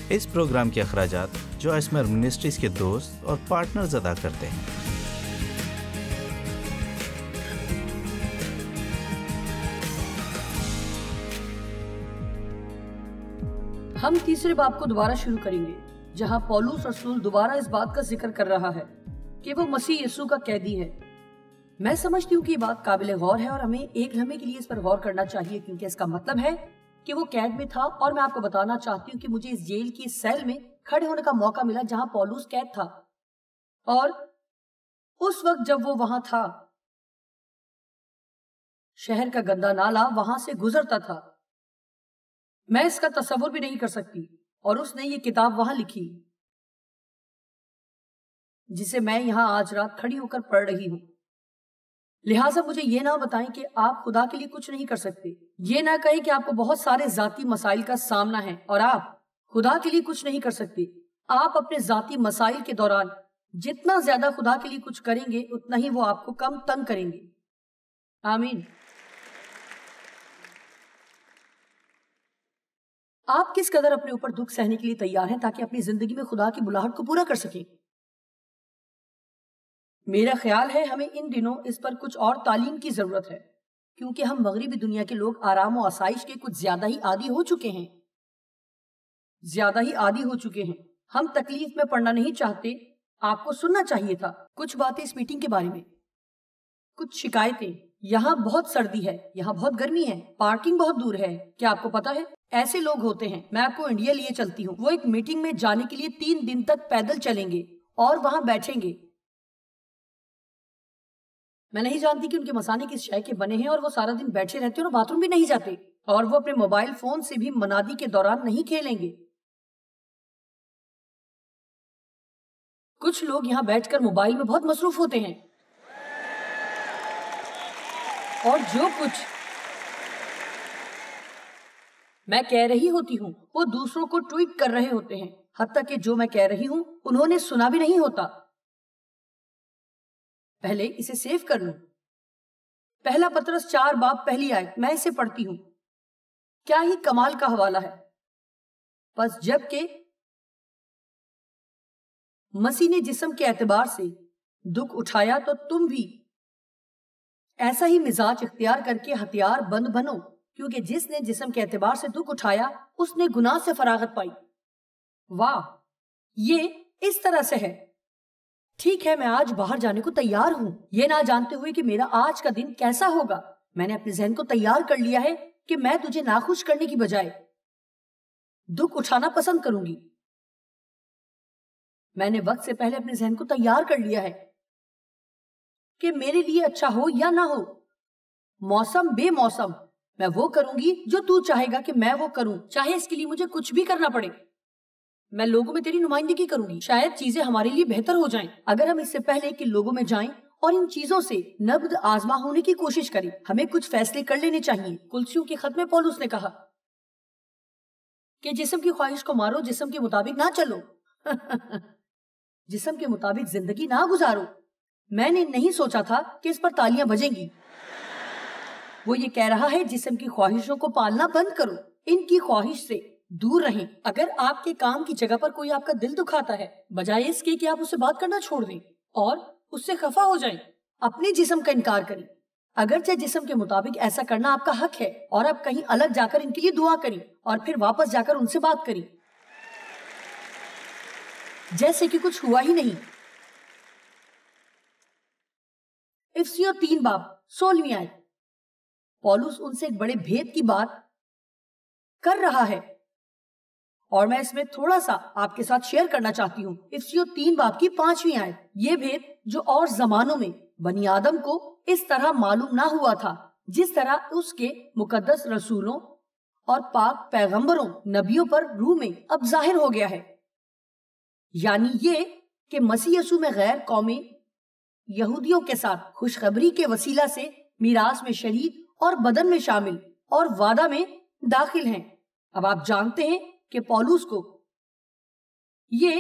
اس programme کے اخراجات جو اسمر منسٹریز کے دوست اور پارٹنرز ادا کرتے ہیں۔ ہم تیسرے باب کو دوبارہ شروع کریں گے، جہاں پولس رسول دوبارہ اس بات کا ذکر کر رہا ہے کہ وہ مسیح یسوع کا قیدی ہے۔ میں سمجھتی ہوں کہ یہ بات قابل غور ہے اور ہمیں ایک لمحے کے لیے اس پر غور کرنا چاہیے، کیونکہ اس کا مطلب ہے کہ وہ قید میں تھا، اور میں آپ کو بتانا چاہتی ہوں کہ مجھے اس جیل کی سیل میں کھڑے ہونے کا موقع ملا جہاں پولس قید تھا، اور اس وقت جب وہ وہاں تھا شہر کا گندا نالا وہاں سے گزرتا تھا۔ میں اس کا تصور بھی نہیں کر سکتی، اور اس نے یہ کتاب وہاں لکھی جسے میں یہاں آج رات کھڑی ہو کر پڑھ رہی ہوں۔ لہٰذا مجھے یہ نہ بتائیں کہ آپ خدا کے لیے کچھ نہیں کر سکتے، یہ نہ کہیں کہ آپ کو بہت سارے ذاتی مسائل کا سامنا ہے اور آپ خدا کے لیے کچھ نہیں کر سکتے۔ آپ اپنے ذاتی مسائل کے دوران جتنا زیادہ خدا کے لیے کچھ کریں گے اتنا ہی وہ آپ کو کم تنگ کریں گے۔ آمین۔ آپ کس قدر اپنے اوپر دکھ سہنے کے لیے تیار ہیں تاکہ اپنی زندگی میں خدا کی بلاہٹ کو پورا کر سکیں؟ میرا خیال ہے ہمیں ان دنوں اس پر کچھ اور تعلیم کی ضرورت ہے، کیونکہ ہم مغربی دنیا کے لوگ آرام و آسائش کے کچھ زیادہ ہی عادی ہو چکے ہیں۔ ہم تکلیف میں پڑنا نہیں چاہتے۔ آپ کو سننا چاہیے تھا کچھ باتیں اس میٹنگ کے بارے میں، کچھ شکایتیں۔ یہاں بہت سردی ہے، یہاں بہت گرمی ہے، پارکنگ بہت دور ہے۔ کیا آپ کو پتا ہے ایسے لوگ ہوتے ہیں؟ میں آپ کو انڈیا لیے چلتی ہوں، وہ ایک میٹنگ میں جانے کے لیے 3 دن تک پیدل چلیں گے اور وہاں بیٹھیں گے۔ میں نہیں جانتی کہ ان کے مثانے کس شے کے بنے ہیں، اور وہ سارا دن بیٹھے رہتے ہیں اور باتھ روم بھی نہیں جاتے، اور وہ اپنے موبائل فون سے بھی منادی کے دوران نہیں کھیلیں گے۔ کچھ لوگ یہاں بیٹھ کر موبائل میں بہت مصروف ہوتے ہیں، اور جو کچھ میں کہہ رہی ہوتی ہوں وہ دوسروں کو ٹویٹ کر رہے ہوتے ہیں، حتیٰ کہ جو میں کہہ رہی ہوں انہوں نے سنا بھی نہیں ہوتا۔ پہلے اسے سیو کر لوں۔ پہلا پطرس 4 باب پہلی آیت، میں اسے پڑھتی ہوں۔ کیا ہی کمال کا حوالہ ہے۔ پس جب کہ مسیح نے جسم کے اعتبار سے دکھ اٹھایا تو تم بھی ایسا ہی مزاج اختیار کر کے ہتھیار بند بنو، کیونکہ جس نے جسم کے اعتبار سے دکھ اٹھایا اس نے گناہ سے فراغت پائی۔ واہ، یہ اس طرح سے ہے۔ ٹھیک ہے، میں آج باہر جانے کو تیار ہوں، یہ نہ جانتے ہوئے کہ میرا آج کا دن کیسا ہوگا۔ میں نے اپنے ذہن کو تیار کر لیا ہے کہ میں تجھے ناخوش کرنے کی بجائے دکھ اٹھانا پسند کروں گی۔ میں نے وقت سے پہلے اپنے ذہن کو تیار کر لیا ہے کہ میرے لیے اچھا ہو یا نہ ہو، موسم بے موسم، میں وہ کروں گی جو تو چاہے گا کہ میں وہ کروں، چاہے اس کے لیے مجھے کچھ بھی کرنا پڑے۔ میں لوگوں میں تیری نمائندگی کروں گی، شاید چیزیں ہمارے لیے بہتر ہو جائیں اگر ہم اس سے پہلے کہ لوگوں میں جائیں اور ان چیزوں سے نبض آزما ہونے کی کوشش کریں۔ ہمیں کچھ فیصلے کر لینے چاہیے۔ کلسیوں کے خط میں پولس نے کہا کہ جسم کی خواہش کو مارو، جسم کے مطابق نہ چلو جسم کے مطابق زندگی نہ گزارو۔ میں نے نہیں سوچا تھا کہ اس پر تالیاں بجیں گی۔ وہ یہ کہہ رہا ہے جسم کی خواہشوں کو پالنا بند کرو، ان کی خواہش سے دور رہیں۔ اگر آپ کے کام کی جگہ پر کوئی آپ کا دل دکھاتا ہے، بجائے اس کے کہ آپ اسے بات کرنا چھوڑ دیں اور اس سے خفا ہو جائیں، اپنے جسم کا انکار کریں۔ اگرچہ جسم کے مطابق ایسا کرنا آپ کا حق ہے، اور آپ کہیں الگ جا کر ان کے لیے دعا کریں اور پھر واپس جا کر ان سے بات کریں جیسے کہ کچھ ہوا ہی نہیں۔ افسیوں 3 باب 16ویں آیت، پولس ان سے ایک بڑے بھید کی بات کر رہا ہے، اور میں اس میں تھوڑا سا آپ کے ساتھ شیئر کرنا چاہتی ہوں۔ افسیوں 3 باب کی 5ویں آیت، یہ بھید جو اور زمانوں میں بنی آدم کو اس طرح معلوم نہ ہوا تھا جس طرح اس کے مقدس رسولوں اور پاک پیغمبروں نبیوں پر روح میں اب ظاہر ہو گیا ہے، یعنی یہ کہ مسیح یسوع میں غیر قومی یہودیوں کے ساتھ خوشخبری کے وسیلہ سے میراث میں شریک اور بدن میں شامل اور وعدہ میں داخل ہیں۔ اب آپ جانتے ہیں کہ پولس کو یہ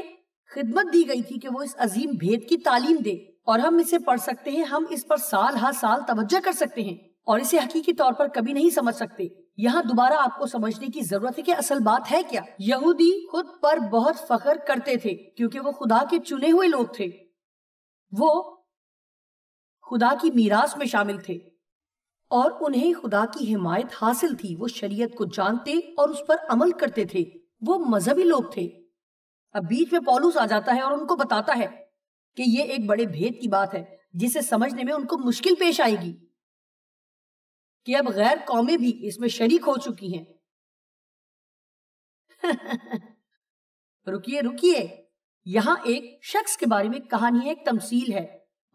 خدمت دی گئی تھی کہ وہ اس عظیم بھید کی تعلیم دے، اور ہم اسے پڑھ سکتے ہیں، ہم اس پر سال ہر سال توجہ کر سکتے ہیں اور اسے حقیقی طور پر کبھی نہیں سمجھ سکتے، یہاں دوبارہ آپ کو سمجھنے کی ضرورت ہے کہ اصل بات ہے کیا۔ یہودی خود پر بہت فخر کرتے تھے کیونکہ وہ خدا کے چنے ہوئے لوگ تھے، وہ خدا کی میراث میں شامل تھے اور انہیں خدا کی حمایت حاصل تھی۔ وہ شریعت کو جانتے اور اس پر عمل کرتے تھے، وہ مذہبی لوگ تھے۔ اب بیچ میں پولس آ جاتا ہے اور ان کو بتاتا ہے کہ یہ ایک بڑے بھید کی بات ہے جسے سمجھنے میں ان کو مشکل پیش آئے گی کہ اب غیر قومیں بھی اس میں شریک ہو چکی ہیں۔ رکیے، یہاں ایک شخص کے بارے میں کہانی ہے، ایک تمثیل ہے۔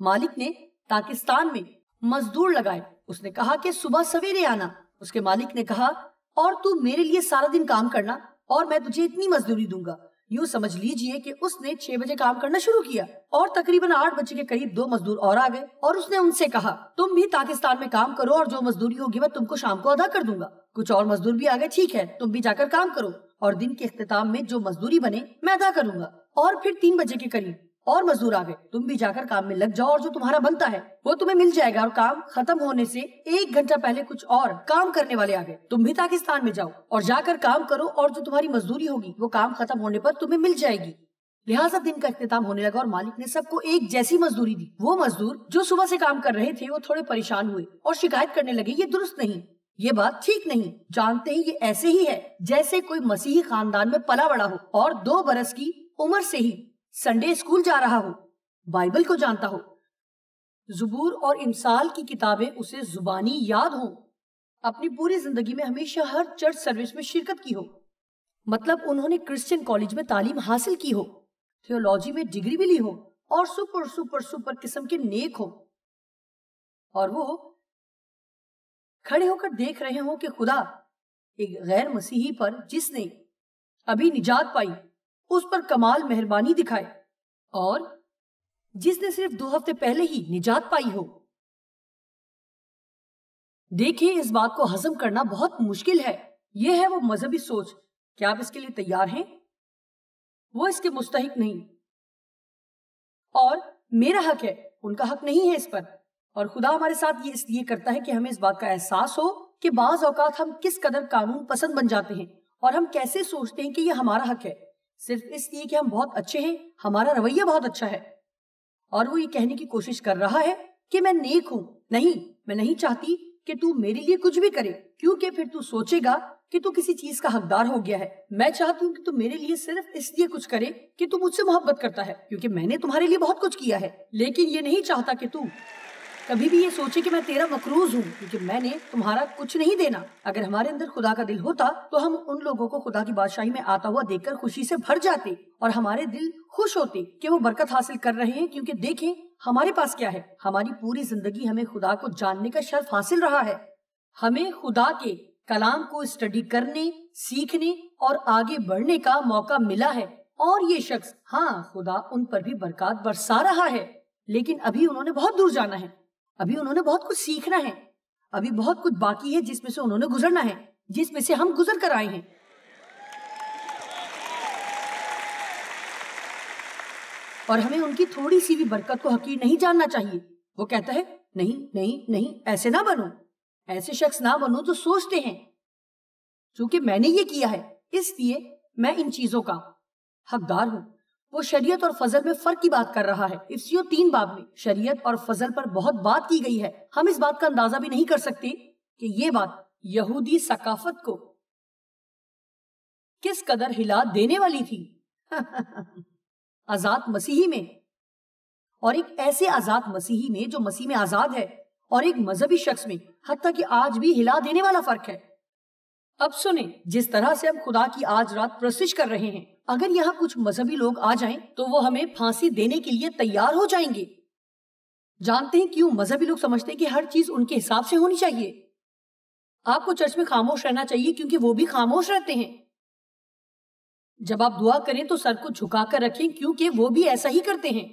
مالک نے پاکستان میں مزدور لگائے، اس نے کہا کہ صبح سویرے آنا۔ اس کے مالک نے کہا اور تو میرے لیے سارا دن کام کرنا اور میں تجھے اتنی مزدوری دوں گا۔ یوں سمجھ لیجئے کہ اس نے 6 بجے کام کرنا شروع کیا اور تقریباً 8 بجے کے قریب 2 مزدور اور آ گئے اور اس نے ان سے کہا تم بھی پاکستان میں کام کرو اور جو مزدوری ہوگی میں تم کو شام کو ادا کر دوں گا۔ کچھ اور مزدور بھی آ گئے، ٹھیک ہے تم بھی جا کر کام کرو اور دن کے اختتام میں جو مزدوری بنے میں ادا کروں گا۔ اور پھر 3 بجے کے قریب اور مزدور آ گئے، تم بھی جا کر کام میں لگ جاؤ اور جو تمہارا بنتا ہے وہ تمہیں مل جائے گا۔ اور کام ختم ہونے سے 1 گھنٹہ پہلے کچھ اور کام کرنے والے آ گئے، تم بھی پاکستان میں جاؤ اور جا کر کام کرو اور جو تمہاری مزدوری ہوگی وہ کام ختم ہونے پر تمہیں مل جائے گی۔ لہٰذا دن کا اختتام ہونے لگا اور مالک نے سب کو ایک جیسی مزدوری دی۔ وہ مزدور جو صبح سے کام کر رہے تھے وہ تھوڑے پریشان ہوئے اور شکایت کرنے لگے یہ درست نہیں، یہ بات ٹھیک نہیں، جانتے ہیں یہ ایسے ہی ہے جیسے کوئی مسیحی خاندان میں پلا بڑا ہو اور 2 برس کی عمر سے ہی سنڈے اسکول جا رہا ہو، بائبل کو جانتا ہو، زبور اور امثال کی کتابیں اسے زبانی یاد ہوں، اپنی پوری زندگی میں ہمیشہ ہر چرچ سروس میں شرکت کی ہو، مطلب انہوں نے کرسچن کالج میں تعلیم حاصل کی ہو، تھیولوجی میں ڈگری بھی لی ہو اور سپر قسم کے نیک ہو، اور وہ کھڑے ہو کر دیکھ رہے ہوں کہ خدا ایک غیر مسیحی پر جس نے ابھی نجات پائی اس پر کمال مہربانی دکھائے اور جس نے صرف 2 ہفتے پہلے ہی نجات پائی ہو۔ دیکھیں اس بات کو ہضم کرنا بہت مشکل ہے۔ یہ ہے وہ مذہبی سوچ، کیا آپ اس کے لیے تیار ہیں؟ وہ اس کے مستحق نہیں اور میرا حق ہے، ان کا حق نہیں ہے اس پر۔ اور خدا ہمارے ساتھ یہ اس لیے کرتا ہے کہ ہمیں اس بات کا احساس ہو کہ بعض اوقات ہم کس قدر قانون پسند بن جاتے ہیں اور ہم کیسے سوچتے ہیں کہ یہ ہمارا حق ہے صرف اس لیے کہ ہم بہت اچھے ہیں، ہمارا رویہ بہت اچھا ہے۔ اور وہ یہ کہنے کی کوشش کر رہا ہے کہ میں نیک ہوں، نہیں، میں نہیں چاہتی کہ تو میرے لیے کچھ بھی کرے کیونکہ پھر تو سوچے گا کہ تو کسی چیز کا حقدار ہو گیا ہے۔ میں چاہتی ہوں کہ تو میرے لیے صرف اس لیے کچھ کرے کہ تو مجھ سے محبت کرتا ہے کیونکہ میں نے تمہارے لیے بہت کچھ کیا ہے، لیکن یہ نہیں چاہتا کہ تو کبھی بھی یہ سوچے کہ میں تیرا مقروض ہوں کیونکہ میں نے تمہارا کچھ نہیں دینا۔ اگر ہمارے اندر خدا کا دل ہوتا تو ہم ان لوگوں کو خدا کی بادشاہی میں آتا ہوا دیکھ کر خوشی سے بھر جاتے اور ہمارے دل خوش ہوتے کہ وہ برکت حاصل کر رہے ہیں، کیونکہ دیکھیں ہمارے پاس کیا ہے، ہماری پوری زندگی ہمیں خدا کو جاننے کا شرف حاصل رہا ہے، ہمیں خدا کے کلام کو اسٹڈی کرنے، سیکھنے اور آگے بڑھنے کا موقع ملا ہے۔ اور یہ شخص، ہاں خدا ان پر بھی برکات برسا رہا ہے، لیکن ابھی انہوں نے بہت دور جانا ہے، ابھی انہوں نے بہت کچھ سیکھنا ہے، ابھی بہت کچھ باقی ہے جس میں سے انہوں نے گزرنا ہے، جس میں سے ہم گزر کر آئے ہیں۔ اور ہمیں ان کی تھوڑی سی بھی برکت کو حقیر نہیں جاننا چاہیے۔ وہ کہتا ہے نہیں، ایسے نہ بنو، ایسے شخص نہ بنو جو سوچتے ہیں چونکہ میں نے یہ کیا ہے اس لیے میں ان چیزوں کا حقدار ہوں۔ وہ شریعت اور فضل میں فرق کی بات کر رہا ہے۔ افسیوں 3 باب میں شریعت اور فضل پر بہت بات کی گئی ہے۔ ہم اس بات کا اندازہ بھی نہیں کر سکتے کہ یہ بات یہودی ثقافت کو کس قدر ہلا دینے والی تھی۔ آزاد مسیحی میں، اور ایک ایسے آزاد مسیحی میں جو مسیح میں آزاد ہے، اور ایک مذہبی شخص میں، حتیٰ کہ آج بھی ہلا دینے والا فرق ہے۔ اب سنیں، جس طرح سے ہم خدا کی آج رات پرستش کر رہے ہیں، اگر یہاں کچھ مذہبی لوگ آ جائیں تو وہ ہمیں پھانسی دینے کے لیے تیار ہو جائیں گے۔ جانتے ہیں کیوں؟ مذہبی لوگ سمجھتے ہیں کہ ہر چیز ان کے حساب سے ہونی چاہیے۔ آپ کو چرچ میں خاموش رہنا چاہیے کیونکہ وہ بھی خاموش رہتے ہیں۔ جب آپ دعا کریں تو سر کو جھکا کر رکھیں کیونکہ وہ بھی ایسا ہی کرتے ہیں۔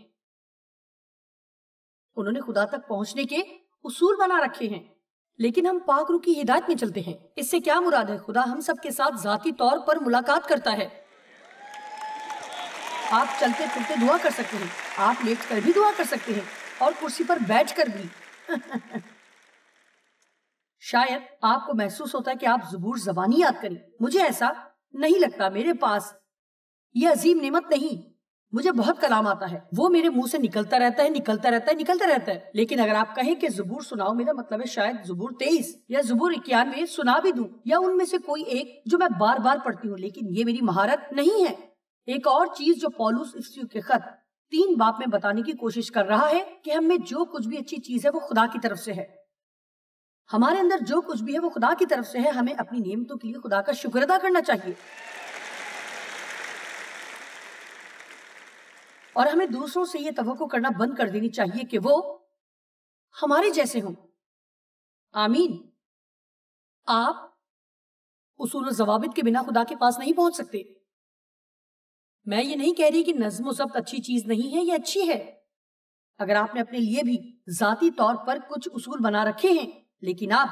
انہوں نے خدا تک پہنچنے کے اصول بنا رکھے ہیں، لیکن ہم پاک روح کی ہدایت میں چلتے ہیں۔ اس سے کیا مراد ہے؟ خدا ہم سب کے ساتھ ذاتی طور پر ملاقات کرتا ہے۔ آپ چلتے پھرتے دعا کر سکتے ہیں، آپ لیٹ کر بھی دعا کر سکتے ہیں اور کرسی پر بیٹھ کر بھی۔ شاید آپ کو محسوس ہوتا ہے کہ آپ زبور زبانی یاد کریں. مجھے ایسا نہیں لگتا. میرے پاس یہ عظیم نعمت نہیں. مجھے بہت کلام آتا ہے, وہ میرے منہ سے نکلتا رہتا ہے. لیکن اگر آپ کہیں کہ زبور سناؤ, میرا مطلب ہے شاید زبور 23 یا زبور 91 سنا بھی دوں, یا ان میں سے کوئی ایک جو میں بار بار پڑھتی ہوں, لیکن یہ میری مہارت نہیں ہے. ایک اور چیز جو پولس افسیوں کے خط 3 باب میں بتانے کی کوشش کر رہا ہے کہ ہم میں جو کچھ بھی اچھی چیز ہے وہ خدا کی طرف سے ہے. ہمارے اندر جو کچھ بھی ہے وہ خدا کی طرف سے ہے. ہمیں اپنی نعمتوں کے لیے خدا کا شکر ادا کرنا چاہیے, اور ہمیں دوسروں سے یہ توقع کرنا بند کر دینی چاہیے کہ وہ ہمارے جیسے ہوں. آمین. آپ اصول و ضوابط کے بنا خدا کے پاس نہیں پہنچ سکتے. میں یہ نہیں کہہ رہی کہ نظم و ضبط اچھی چیز نہیں ہے, یہ اچھی ہے. اگر آپ نے اپنے لیے بھی ذاتی طور پر کچھ اصول بنا رکھے ہیں, لیکن آپ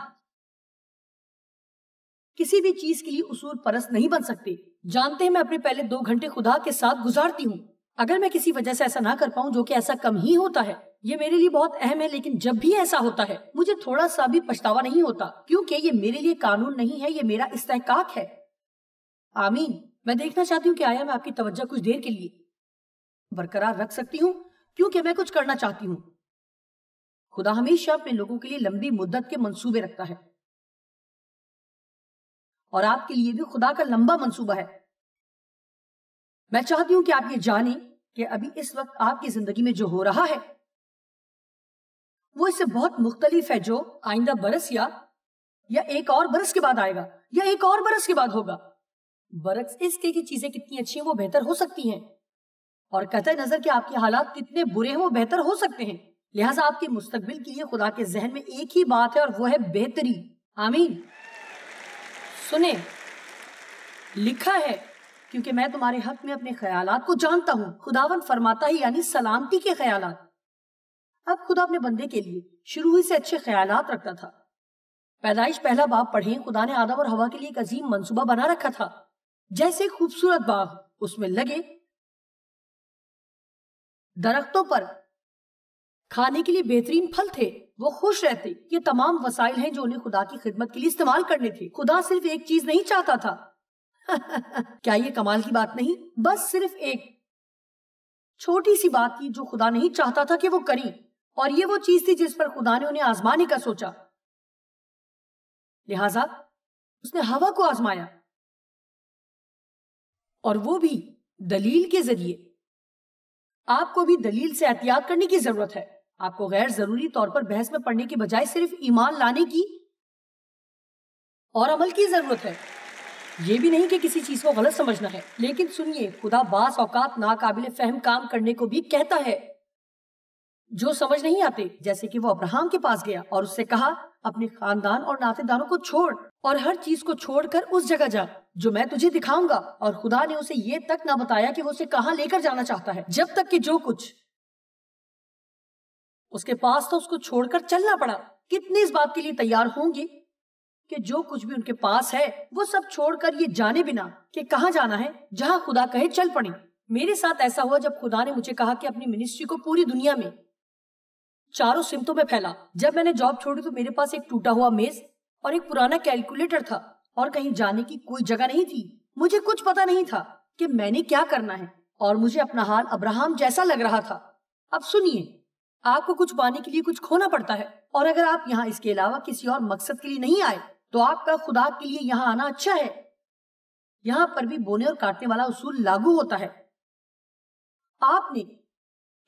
کسی بھی چیز کے لیے اصول پرست نہیں بن سکتے. جانتے ہیں میں اپنے پہلے 2 گھنٹے خدا کے ساتھ گزارتی ہوں. اگر میں کسی وجہ سے ایسا نہ کر پاؤں, جو کہ ایسا کم ہی ہوتا ہے, یہ میرے لیے بہت اہم ہے, لیکن جب بھی ایسا ہوتا ہے مجھے تھوڑا سا بھی پچھتاوا نہیں ہوتا, کیونکہ یہ میرے لیے قانون نہیں ہے, یہ میرا استحقاق ہے. آمین. میں دیکھنا چاہتی ہوں کہ آیا میں آپ کی توجہ کچھ دیر کے لیے برقرار رکھ سکتی ہوں, کیونکہ میں کچھ کرنا چاہتی ہوں. خدا ہمیشہ اپنے لوگوں کے لیے لمبی مدت کے منصوبے رکھتا ہے, اور آپ کے لیے بھی خدا کا لمبا منصوبہ ہے. میں چاہتی ہوں کہ آپ یہ جانیں کہ ابھی اس وقت آپ کی زندگی میں جو ہو رہا ہے وہ اس سے بہت مختلف ہے جو آئندہ برس یا ایک اور برس کے بعد آئے گا, یا ایک اور برس کے بعد ہوگا. برعکس اس کے چیزیں کتنی اچھی ہیں وہ بہتر ہو سکتی ہیں, اور قطع نظر کہ آپ کے حالات کتنے برے ہیں وہ بہتر ہو سکتے ہیں. لہٰذا آپ کے مستقبل کے لیے خدا کے ذہن میں ایک ہی بات ہے, اور وہ ہے بہتری. آمین. سنیں, لکھا ہے, کیونکہ میں تمہارے حق میں اپنے خیالات کو جانتا ہوں. خداوند فرماتا ہی, یعنی سلامتی کے خیالات. اب خدا اپنے بندے کے لیے شروع ہی سے اچھے خیالات رکھتا تھا. پیدائش 1 باب پڑھیں. خدا نے آدم اور ہوا کے لیے ایک عظیم منصوبہ بنا رکھا تھا, جیسے ایک خوبصورت باغ. اس میں لگے درختوں پر کھانے کے لیے بہترین پھل تھے, وہ خوش رہتے. یہ تمام وسائل ہیں جو انہیں خدا کی خدمت کے لیے استعمال کرنے تھے. خدا صرف ایک چیز نہیں چاہتا تھا. کیا یہ کمال کی بات نہیں؟ بس صرف ایک چھوٹی سی بات تھی جو خدا نہیں چاہتا تھا کہ وہ کریں, اور یہ وہ چیز تھی جس پر خدا نے انہیں آزمانے کا سوچا. لہذا اس نے ہوا کو آزمایا, اور وہ بھی دلیل کے ذریعے. آپ کو بھی دلیل سے احتیاط کرنے کی ضرورت ہے. آپ کو غیر ضروری طور پر بحث میں پڑنے کے بجائے صرف ایمان لانے کی اور عمل کی ضرورت ہے. یہ بھی نہیں کہ کسی چیز کو غلط سمجھنا ہے, لیکن سنیے, خدا بعض اوقات ناقابل فہم کام کرنے کو بھی کہتا ہے جو سمجھ نہیں آتے. جیسے کہ وہ ابراہیم کے پاس گیا اور اس سے کہا, اپنے خاندان اور ناطے داروں کو چھوڑ اور ہر چیز کو چھوڑ کر اس جگہ جا جو میں تجھے دکھاؤں گا. اور خدا نے اسے یہ تک نہ بتایا کہ وہ اسے کہاں لے کر جانا چاہتا ہے, جب تک کہ جو کچھ اس کے پاس تھا اس کو چھوڑ کر چلنا پڑا. کتنے اس بات کے لیے تیار ہوں گے کہ جو کچھ بھی ان کے پاس ہے وہ سب چھوڑ کر یہ جانے بنا کہ کہاں جانا ہے, جہاں خدا کہے چل پڑیں. میرے ساتھ ایسا ہوا جب خدا نے مجھے کہا کہ اپنی منسٹری کو پوری دنیا میں 4 سمتوں میں پھیلا. جب میں نے جاب چھوڑی تو میرے پاس ایک ٹوٹا ہوا میز اور ایک پرانا کیلکولیٹر تھا, اور کہیں جانے کی کوئی جگہ نہیں تھی. مجھے کچھ پتا نہیں تھا کہ میں نے کیا کرنا ہے, اور مجھے اپنا حال ابراہیم جیسا لگ رہا تھا. اب سنیے, آپ کو کچھ پانے کے لیے کچھ کھونا پڑتا ہے, اور اگر آپ یہاں اس کے علاوہ کسی اور مقصد کے لیے نہیں آئے تو آپ کا خدا کے لیے یہاں آنا اچھا ہے. یہاں پر بھی بونے اور کاٹنے والا اصول لاگو ہوتا ہے. آپ نے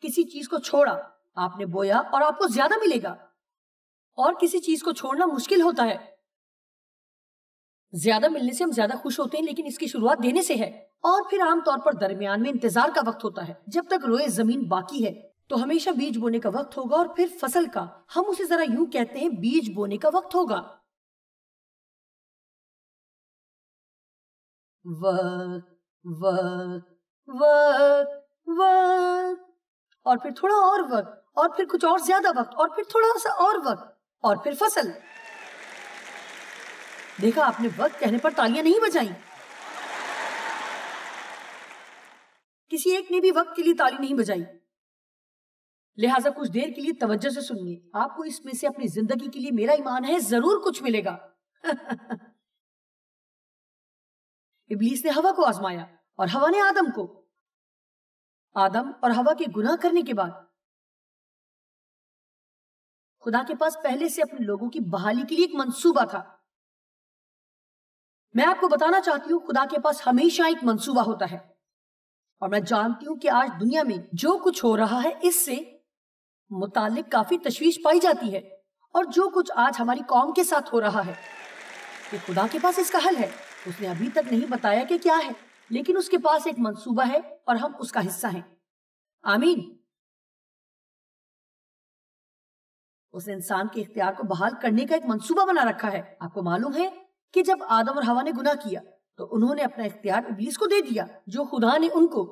کسی چیز کو چھوڑا, آپ نے بویا اور آپ کو زیادہ ملے گا, اور کسی چیز کو چھوڑنا مشکل ہوتا ہے. زیادہ ملنے سے ہم زیادہ خوش ہوتے ہیں, لیکن اس کی شروعات دینے سے ہے. اور پھر عام طور پر درمیان میں انتظار کا وقت ہوتا ہے. جب تک روئے زمین باقی ہے تو ہمیشہ بیج بونے کا وقت ہوگا, اور پھر فصل کا, ہم اسے ذرا یوں کہتے ہیں, بیج بونے کا وقت ہوگا. وقت وقت وقت وقت, اور پھر تھوڑا اور وقت, اور پھر کچھ اور زیادہ وقت, اور پھر تھوڑا سا اور وقت, اور پھر فصل. دیکھا, آپ نے وقت کہنے پر تالیاں نہیں بجائیں. کسی ایک نے بھی وقت کے لیے تالی نہیں بجائی. لہٰذا کچھ دیر کے لیے توجہ سے سنیے. آپ کو اس میں سے اپنی زندگی کے لیے میرا ایمان ہے ضرور کچھ ملے گا. ابلیس نے ہوا کو آزمایا اور ہوا نے آدم کو. آدم اور ہوا کے گناہ کرنے کے بعد خدا کے پاس پہلے سے اپنے لوگوں کی بحالی کے لیے ایک منصوبہ تھا. میں آپ کو بتانا چاہتی ہوں خدا کے پاس ہمیشہ ایک منصوبہ ہوتا ہے. اور میں جانتی ہوں کہ آج دنیا میں جو کچھ ہو رہا ہے اس سے متعلق کافی تشویش پائی جاتی ہے. اور جو کچھ آج ہماری قوم کے ساتھ ہو رہا ہے کہ خدا کے پاس اس کا حل ہے. اس نے ابھی تک نہیں بتایا کہ کیا ہے، لیکن اس کے پاس ایک منصوبہ ہے اور ہم اس کا حصہ ہیں. آمین. اس نے انسان کے اختیار کو بحال کرنے کا ایک منصوبہ بنا رکھا ہے. آپ کو معلوم ہے کہ جب آدم اور ہوا نے گناہ کیا تو انہوں نے اپنا اختیار ابلیس کو دے دیا، جو خدا نے ان کو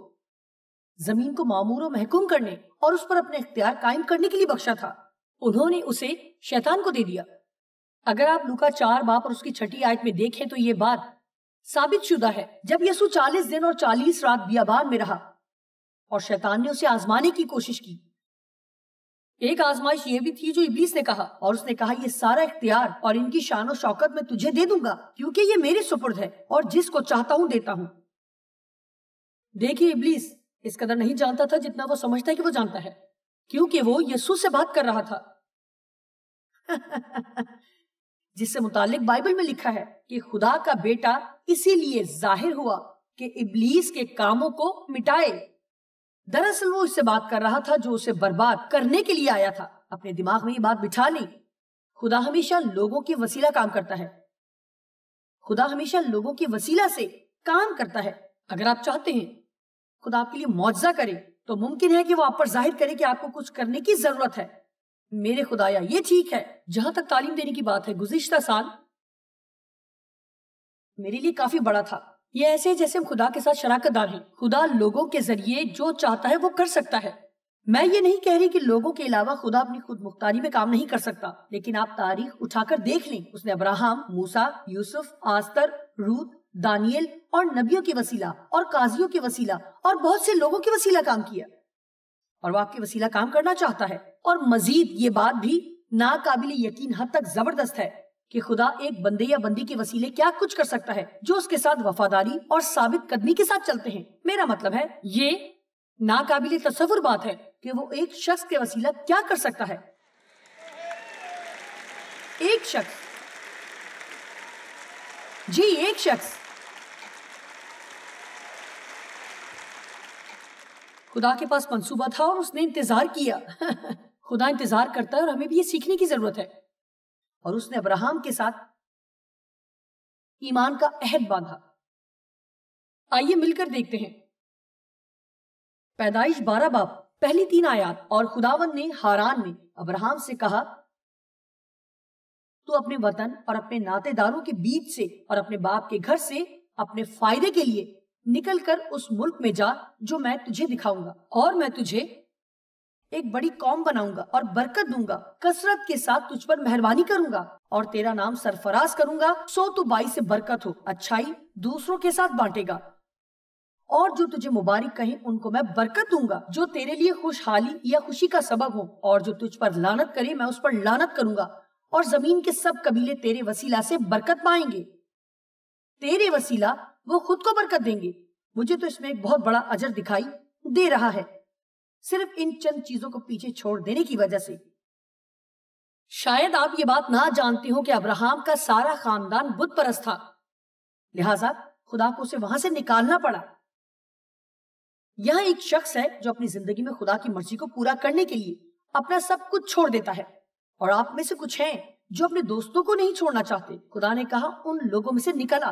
زمین کو معمور و محکوم کرنے اور اس پر اپنے اختیار قائم کرنے کے لیے بخشا تھا. انہوں نے اسے شیطان کو دے دیا. اگر آپ لوکا 4 باب اور اس کی 6 آیت میں دیکھیں تو یہ بات ثابت شدہ ہے. جب یسوع 40 دن اور 40 رات بیابان میں رہا اور شیطان نے اسے آزمانے کی کوشش کی. ایک آزمائش یہ بھی تھی جو ابلیس نے کہا، اور اس نے کہا یہ سارا اختیار اور ان کی شان و شوکت میں تجھے دے دوں گا کیونکہ یہ میرے سپرد ہے اور جس کو چاہتا ہوں دیتا ہوں. دیکھیے ابلیس اس قدر نہیں جانتا تھا جتنا وہ سمجھتا ہے کہ وہ جانتا ہے، کیونکہ وہ یسوع سے بات کر رہا تھا. جس سے متعلق بائبل میں لکھا ہے کہ خدا کا بیٹا اسی لیے ظاہر ہوا کہ ابلیس کے کاموں کو مٹائے. دراصل وہ اس سے بات کر رہا تھا جو اسے برباد کرنے کے لیے آیا تھا. اپنے دماغ میں یہ بات بٹھا لیں، خدا ہمیشہ لوگوں کے وسیلہ کام کرتا ہے. خدا ہمیشہ لوگوں کے وسیلہ سے کام کرتا ہے. اگر آپ چاہتے ہیں خدا آپ کے لیے معجزہ کرے تو ممکن ہے کہ وہ آپ پر ظاہر کرے کہ آپ کو کچھ کرنے کی ضرورت ہے. میرے خدایا یہ ٹھیک ہے. جہاں تک تعلیم دینے کی بات ہے، گزشتہ سال میرے لیے کافی بڑا تھا. یہ ایسے جیسے ہم خدا کے ساتھ شراکت دار ہیں. خدا لوگوں کے ذریعے جو چاہتا ہے وہ کر سکتا ہے. میں یہ نہیں کہہ رہی کہ لوگوں کے علاوہ خدا اپنی خود مختاری میں کام نہیں کر سکتا، لیکن آپ تاریخ اٹھا کر دیکھ لیں. اس نے ابراہم، موسیٰ، یوسف، آستر، روت، دانیل اور نبیوں کے وسیلہ اور قاضیوں کے وسیلہ اور بہت سے لوگوں کے وسیلہ کام کیا، اور وہ آپ کے وسیلہ کام کرنا چاہتا ہے. اور مزید یہ بات بھی ناقابل یقین حد تک زبردست ہے کہ خدا ایک بندے یا بندی کے وسیلے کیا کچھ کر سکتا ہے جو اس کے ساتھ وفاداری اور ثابت قدمی کے ساتھ چلتے ہیں. میرا مطلب ہے یہ ناقابل تصور بات ہے کہ وہ ایک شخص کے وسیلہ کیا کر سکتا ہے. ایک شخص، جی ایک شخص. خدا کے پاس منصوبہ تھا اور اس نے انتظار کیا. خدا انتظار کرتا ہے اور ہمیں بھی یہ سیکھنے کی ضرورت ہے. اور اس نے ابراہم کے ساتھ ایمان کا عہد باندھا. آئیے مل کر دیکھتے ہیں پیدائش 12 باب پہلی 3 آیات. اور خداوند نے ہاران میں ابراہم سے کہا تو اپنے وطن اور اپنے ناطے داروں کے بیچ سے اور اپنے باپ کے گھر سے اپنے فائدے کے لیے نکل کر اس ملک میں جا جو میں تجھے دکھاؤں گا، اور میں تجھے ایک بڑی قوم بناؤں گا اور برکت دوں گا، کثرت کے ساتھ تجھ پر مہربانی کروں گا اور تیرا نام سرفراز کروں گا، سو تو باعث سے برکت ہو، اچھائی دوسروں کے ساتھ بانٹے گا، اور جو تجھے مبارک کہیں ان کو میں برکت دوں گا، جو تیرے لیے خوشحالی یا خوشی کا سبب ہو، اور جو تجھ پر لعنت کرے میں اس پر لعنت کروں گا، اور زمین کے سب قبیلے تیرے وسیلہ سے برکت پائیں گے. تیرے وسیلہ وہ خود کو برکت دیں گے. مجھے تو اس میں ایک بہت بڑا اجر دکھائی دے رہا ہے صرف ان چند چیزوں کو پیچھے چھوڑ دینے کی وجہ سے. شاید آپ یہ بات نہ جانتے ہو کہ ابراہم کا سارا خاندان بت پرست تھا، لہٰذا خدا کو اسے وہاں سے نکالنا پڑا. یہاں ایک شخص ہے جو اپنی زندگی میں خدا کی مرضی کو پورا کرنے کے لیے اپنا سب کچھ چھوڑ دیتا ہے، اور آپ میں سے کچھ ہیں جو اپنے دوستوں کو نہیں چھوڑنا چاہتے. خدا نے کہا ان لوگوں میں سے نکل آ.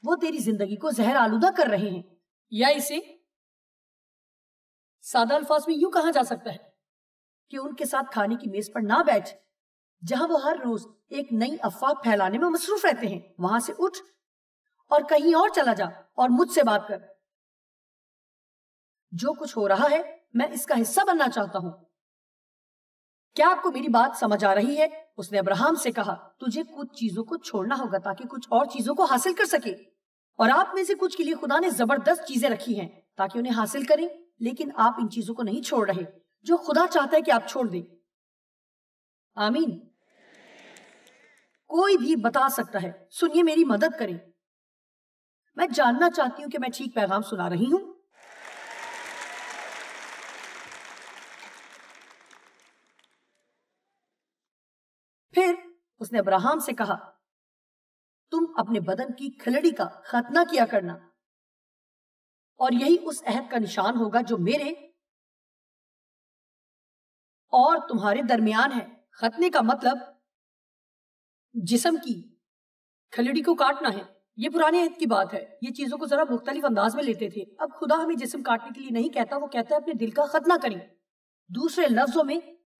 وہ تیری زندگی کو زہر آلودہ کر رہے ہیں، یا اسے سادہ الفاظ میں یوں کہا جا سکتا ہے کہ ان کے ساتھ کھانے کی میز پر نہ بیٹھ جہاں وہ ہر روز ایک نئی افواہ پھیلانے میں مصروف رہتے ہیں. وہاں سے اٹھ اور کہیں اور چلا جا اور مجھ سے بات کر. جو کچھ ہو رہا ہے میں اس کا حصہ بننا چاہتا ہوں. کیا آپ کو میری بات سمجھ آ رہی ہے؟ اس نے ابراہیم سے کہا تجھے کچھ چیزوں کو چھوڑنا ہوگا تاکہ کچھ اور چیزوں کو حاصل کر سکے، اور آپ میں سے کچھ کے لیے خدا نے زبردست چیزیں رکھی ہیں تاکہ انہیں حاصل کریں، لیکن آپ ان چیزوں کو نہیں چھوڑ رہے جو خدا چاہتا ہے کہ آپ چھوڑ دیں۔ آمین۔ کوئی بھی بتا سکتا ہے، سنیے میری مدد کریں، میں جاننا چاہتی ہوں کہ میں ٹھیک پیغام سنا رہی ہوں۔ پھر اس نے ابراہیم سے کہا تم اپنے بدن کی کھلڑی کا ختنہ کیا کرنا، اور یہی اس عہد کا نشان ہوگا جو میرے اور تمہارے درمیان ہے۔ ختنے کا مطلب جسم کی کھلڑی کو کاٹنا ہے۔ یہ پرانے عہد کی بات ہے، یہ چیزوں کو ذرا مختلف انداز میں لیتے تھے۔ اب خدا ہمیں جسم کاٹنے کے لیے نہیں کہتا، وہ کہتا ہے اپنے دل کا ختنہ کریں۔ دوسرے لفظوں میں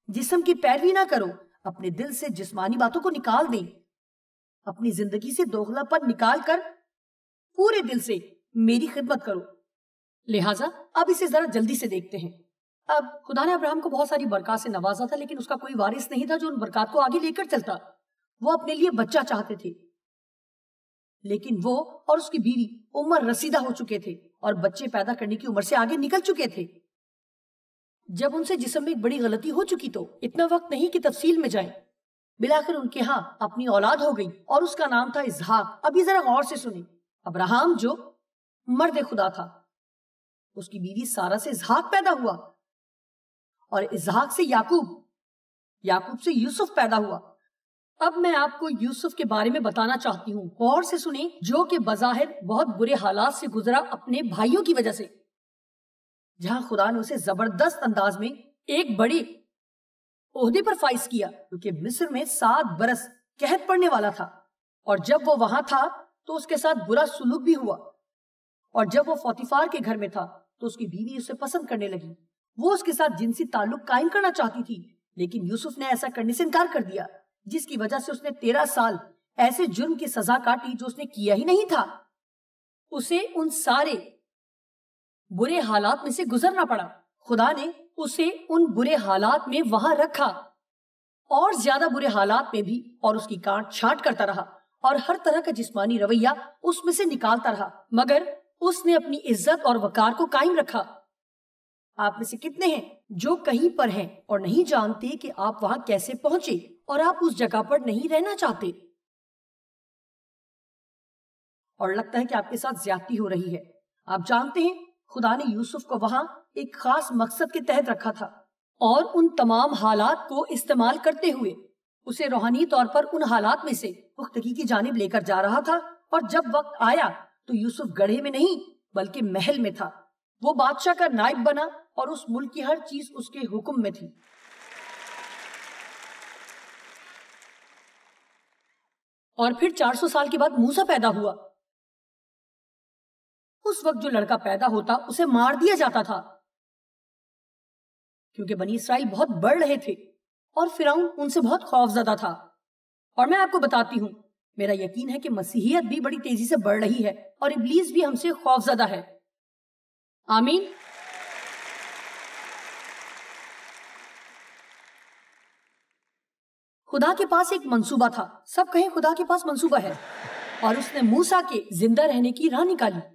جسم کی پیروی نہ کرو، اپنے دل سے جسمانی باتوں کو نکال دیں، اپنی زندگی سے دوغلا پن نکال کر پورے دل سے میری خدمت کرو۔ لہٰذا اب اسے ذرا جلدی سے دیکھتے ہیں۔ اب خدا نے ابراہیم کو بہت ساری برکات سے نوازا تھا، لیکن اس کا کوئی وارث نہیں تھا جو ان برکات کو آگے لے کر چلتا۔ وہ اپنے لیے بچہ چاہتے تھے، لیکن وہ اور اس کی بیوی عمر رسیدہ ہو چکے تھے اور بچے پیدا کرنے کی عمر سے آگے نکل چکے تھے۔ جب ان سے جسم میں ایک بڑی غلطی ہو چکی تو اتنا وقت نہیں کہ تفصیل میں جائیں، بلاخر ان کے ہاں اپنی اولاد ہو گئی اور اس کا نام تھا اسحاق۔ اب یہ ذرا غور سے سنیں، ابراہیم جو مرد خدا تھا، اس کی بیوی سارہ سے اسحاق پیدا ہوا، اور اسحاق سے یعقوب، یعقوب سے یوسف پیدا ہوا۔ اب میں آپ کو یوسف کے بارے میں بتانا چاہتی ہوں، غور سے سنیں، جو کہ بظاہر بہت برے حالات سے گزرا اپنے بھائیوں کی وجہ سے، جہاں خدا نے اسے زبردست انداز میں ایک بڑے عہدے پر فائز کیا، کیونکہ مصر میں 7 برس قحط پڑنے والا تھا، اور جب وہ وہاں تھا تو اس کے ساتھ برا سلوک بھی ہوا، اور جب وہ فوتیفار کے گھر میں تھا تو اس کی بیوی اسے پسند کرنے لگی۔ وہ اس کے ساتھ جنسی تعلق قائم کرنا چاہتی تھی، لیکن یوسف نے ایسا کرنے سے انکار کر دیا، جس کی وجہ سے اس نے 13 سال ایسے جرم کی سزا کاٹی جو اس نے کیا ہی نہیں تھا۔ اسے ان سارے برے حالات میں سے گزرنا پڑا۔ خدا نے اسے ان برے حالات میں وہاں رکھا، اور زیادہ برے حالات میں بھی، اور اس کی کاٹ چھانٹ کرتا رہا اور ہر طرح کا جسمانی رویہ اس میں سے نکالتا رہا، مگر اس نے اپنی عزت اور وقار کو قائم رکھا۔ آپ میں سے کتنے ہیں جو کہیں پر ہیں اور نہیں جانتے کہ آپ وہاں کیسے پہنچے، اور آپ اس جگہ پر نہیں رہنا چاہتے، اور لگتا ہے کہ آپ کے ساتھ زیادتی ہو رہی ہے؟ آپ جانتے ہیں خدا نے یوسف کو وہاں ایک خاص مقصد کے تحت رکھا تھا، اور ان تمام حالات کو استعمال کرتے ہوئے اسے روحانی طور پر ان حالات میں سے پختگی کی جانب لے کر جا رہا تھا۔ اور جب وقت آیا تو یوسف گڑھے میں نہیں بلکہ محل میں تھا۔ وہ بادشاہ کا نائب بنا اور اس ملک کی ہر چیز اس کے حکم میں تھی۔ اور پھر 400 سال کے بعد موسیٰ پیدا ہوا۔ اس وقت جو لڑکا پیدا ہوتا اسے مار دیا جاتا تھا، کیونکہ بنی اسرائیل بہت بڑھ رہے تھے اور فرعون ان سے بہت خوف زدہ تھا۔ اور میں آپ کو بتاتی ہوں، میرا یقین ہے کہ مسیحیت بھی بڑی تیزی سے بڑھ رہی ہے اور ابلیس بھی ہم سے خوف زدہ ہے۔ آمین۔ خدا کے پاس ایک منصوبہ تھا، سب کہیں خدا کے پاس منصوبہ ہے، اور اس نے موسیٰ کے زندہ رہنے کی راہ نکالی۔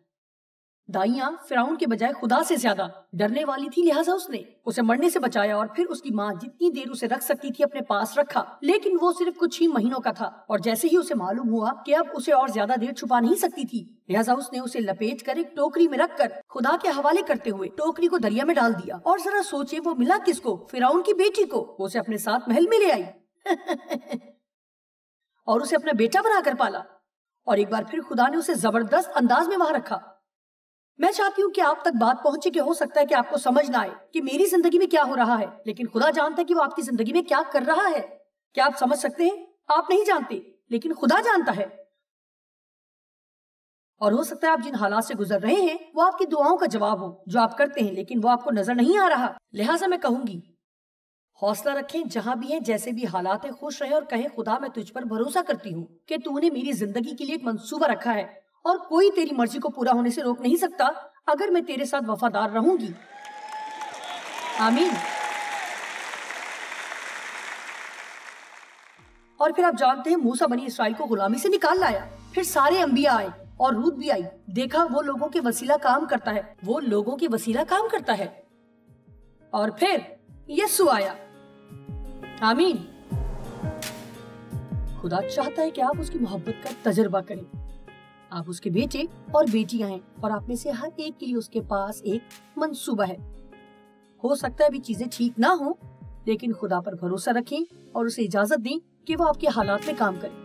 دائیاں فرعون کے بجائے خدا سے زیادہ ڈرنے والی تھی، لہٰذا اس نے اسے مرنے سے بچایا، اور پھر اس کی ماں جتنی دیر اسے رکھ سکتی تھی اپنے پاس رکھا، لیکن وہ صرف کچھ ہی مہینوں کا تھا، اور جیسے ہی اسے معلوم ہوا کہ اب اسے اور زیادہ دیر چھپا نہیں سکتی تھی، لہٰذا اس نے اسے لپیٹ کر ایک ٹوکری میں رکھ کر خدا کے حوالے کرتے ہوئے ٹوکری کو دریا میں ڈال دیا۔ اور ذرا سوچے وہ ملا کس کو؟ فرعون کی بیٹی کو۔ وہ اسے اپنے ساتھ محل میں لے آئی اور اسے اپنا بیٹا بنا کر پالا، اور ایک بار پھر خدا نے اسے زبردست انداز میں وہاں رکھا۔ میں چاہتی ہوں کہ آپ تک بات پہنچے کہ ہو سکتا ہے کہ آپ کو سمجھ نہ آئے کہ میری زندگی میں کیا ہو رہا ہے، لیکن خدا جانتا ہے کہ وہ آپ کی زندگی میں کیا کر رہا ہے۔ کیا آپ سمجھ سکتے ہیں؟ آپ نہیں جانتے، لیکن خدا جانتا ہے۔ اور ہو سکتا ہے آپ جن حالات سے گزر رہے ہیں وہ آپ کی دعاؤں کا جواب ہو جو آپ کرتے ہیں، لیکن وہ آپ کو نظر نہیں آ رہا۔ لہٰذا میں کہوں گی، حوصلہ رکھیں جہاں بھی ہیں، جیسے بھی حالات ہیں، خوش رہیں اور کہیں خدا میں تجھ پر بھروسہ کرتی ہوں کہ تو نے میری زندگی کے لیے ایک منصوبہ رکھا ہے، اور کوئی تیری مرضی کو پورا ہونے سے روک نہیں سکتا اگر میں تیرے ساتھ وفادار رہوں گی۔ آمین۔ اور پھر آپ جانتے ہیں موسیٰ بنی اسرائیل کو غلامی سے نکال لایا. پھر سارے انبیاء آئے اور روت بھی آئی. دیکھا وہ لوگوں کے وسیلہ کام کرتا ہے, وہ لوگوں کے وسیلہ کام کرتا ہے. اور پھر یسوع آیا. آمین. خدا چاہتا ہے کہ آپ اس کی محبت کا تجربہ کریں. آپ اس کے بیٹے اور بیٹیاں ہیں اور آپ میں سے ہر ایک کے لیے اس کے پاس ایک منصوبہ ہے. ہو سکتا ہے ابھی چیزیں ٹھیک نہ ہوں, لیکن خدا پر بھروسہ رکھیں اور اسے اجازت دیں کہ وہ آپ کے حالات میں کام کرے.